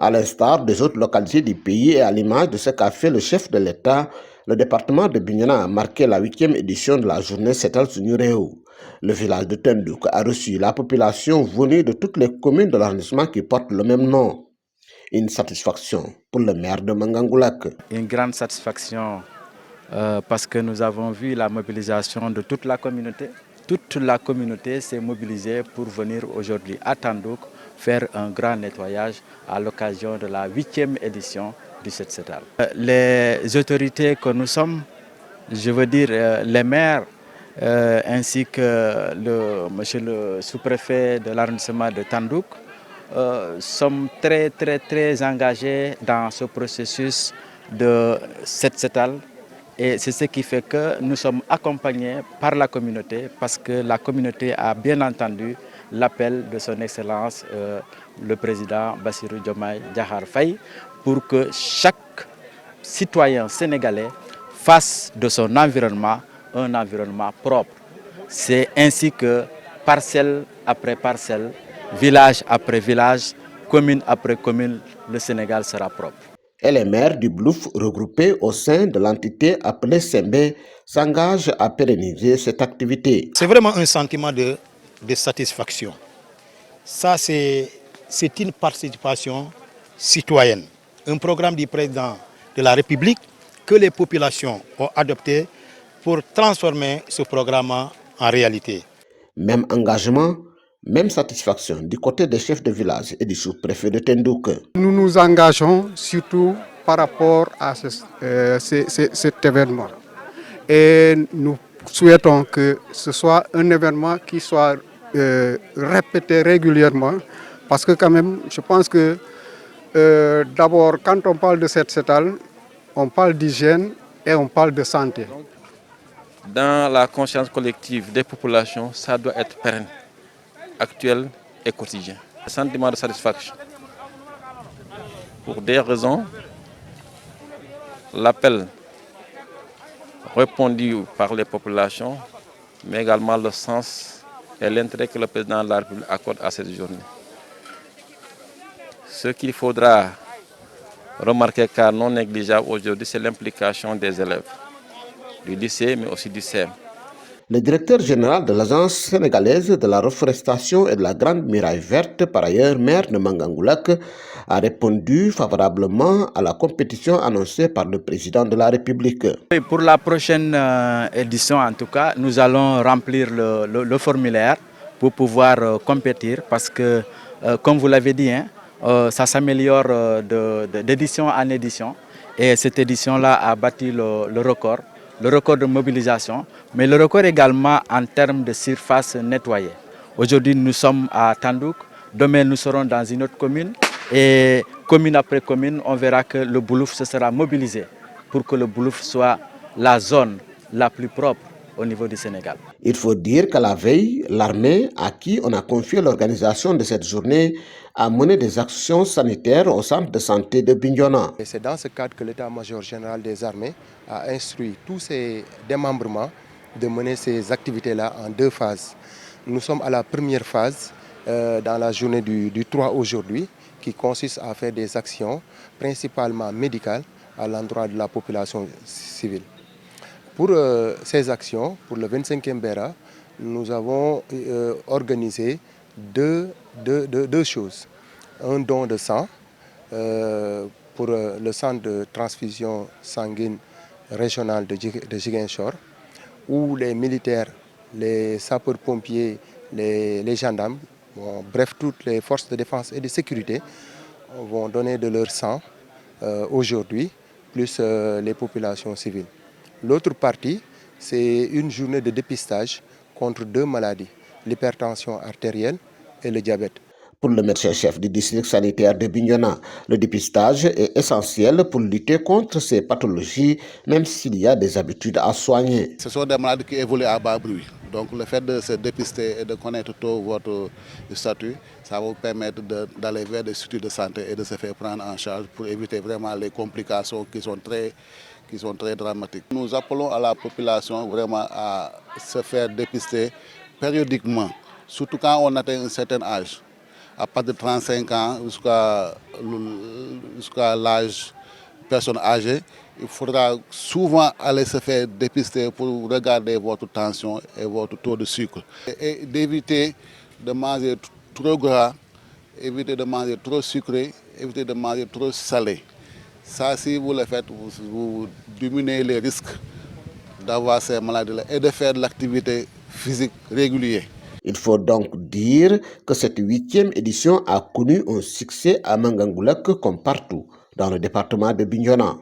À l'instar des autres localités du pays et à l'image de ce qu'a fait le chef de l'État, le département de Bignona a marqué la 8e édition de la journée Setal Sunyureu. Le village de Tendouk a reçu la population venue de toutes les communes de l'arrondissement qui portent le même nom. Une satisfaction pour le maire de Mangangoulak. Une grande satisfaction parce que nous avons vu la mobilisation de toute la communauté. Toute la communauté s'est mobilisée pour venir aujourd'hui à Tandouk faire un grand nettoyage à l'occasion de la 8e édition du Setal. Les autorités que nous sommes, je veux dire les maires, ainsi que monsieur le sous-préfet de l'arrondissement de Tandouk, sommes très engagés dans ce processus de Setal. Et c'est ce qui fait que nous sommes accompagnés par la communauté parce que la communauté a bien entendu l'appel de son Excellence, le président Bassirou Diomaye Diakhar Faye, pour que chaque citoyen sénégalais fasse de son environnement un environnement propre. C'est ainsi que parcelle après parcelle, village après village, commune après commune, le Sénégal sera propre. Et les maires du Blouf regroupés au sein de l'entité appelée Sembe s'engagent à pérenniser cette activité. C'est vraiment un sentiment de satisfaction. Ça, c'est une participation citoyenne. Un programme du président de la République que les populations ont adopté pour transformer ce programme en réalité. Même engagement, même satisfaction du côté des chefs de village et du sous-préfet de Tendouk. Nous nous engageons surtout par rapport à cet événement. Et nous souhaitons que ce soit un événement qui soit répété régulièrement. Parce que quand même, je pense que d'abord, quand on parle de cette Setal, on parle d'hygiène et on parle de santé. Dans la conscience collective des populations, ça doit être pérenne, actuel et quotidien. Le sentiment de satisfaction. Pour des raisons, l'appel répondu par les populations, mais également le sens et l'intérêt que le président de la République accorde à cette journée. Ce qu'il faudra remarquer car non négligeable aujourd'hui, c'est l'implication des élèves du lycée, mais aussi du CEM. Le directeur général de l'Agence sénégalaise de la reforestation et de la Grande Muraille Verte, par ailleurs maire de Mangangoulak, a répondu favorablement à la compétition annoncée par le président de la République. Et pour la prochaine édition, en tout cas, nous allons remplir le formulaire pour pouvoir compétir parce que, comme vous l'avez dit, ça s'améliore d'édition en édition et cette édition-là a battu le record de mobilisation, mais le record également en termes de surface nettoyée. Aujourd'hui, nous sommes à Tandouk, demain nous serons dans une autre commune et commune après commune, on verra que le Boulouf se sera mobilisé pour que le Boulouf soit la zone la plus propre au niveau du Sénégal. Il faut dire qu'à la veille, l'armée, à qui on a confié l'organisation de cette journée, a mené des actions sanitaires au centre de santé de Bignona. C'est dans ce cadre que l'état-major général des armées a instruit tous ses démembrements de mener ces activités-là en 2 phases. Nous sommes à la première phase dans la journée du 3 aujourd'hui, qui consiste à faire des actions principalement médicales à l'endroit de la population civile. Pour ces actions, pour le 25e Béra, nous avons organisé deux choses. Un don de sang pour le centre de transfusion sanguine régional de Ziguinchor, où les militaires, les sapeurs-pompiers, les gendarmes, bref, toutes les forces de défense et de sécurité vont donner de leur sang aujourd'hui, plus les populations civiles. L'autre partie, c'est une journée de dépistage contre 2 maladies, l'hypertension artérielle et le diabète. Pour le médecin-chef du district sanitaire de Bignona, le dépistage est essentiel pour lutter contre ces pathologies, même s'il y a des habitudes à soigner. Ce sont des maladies qui évoluent à bas bruit. Donc le fait de se dépister et de connaître tôt votre statut, ça va vous permettre d'aller vers des structures de santé et de se faire prendre en charge pour éviter vraiment les complications qui sont très dramatiques. Nous appelons à la population vraiment à se faire dépister périodiquement, surtout quand on atteint un certain âge. à partir de 35 ans jusqu'à l'âge personne âgée, il faudra souvent aller se faire dépister pour regarder votre tension et votre taux de sucre. Et d'éviter de manger trop gras, éviter de manger trop sucré, éviter de manger trop salé. Ça, si vous le faites, vous diminuez les risques d'avoir ces maladies-là et de faire de l'activité physique régulière. Il faut donc dire que cette 8e édition a connu un succès à Mangangoulak comme partout dans le département de Bignona.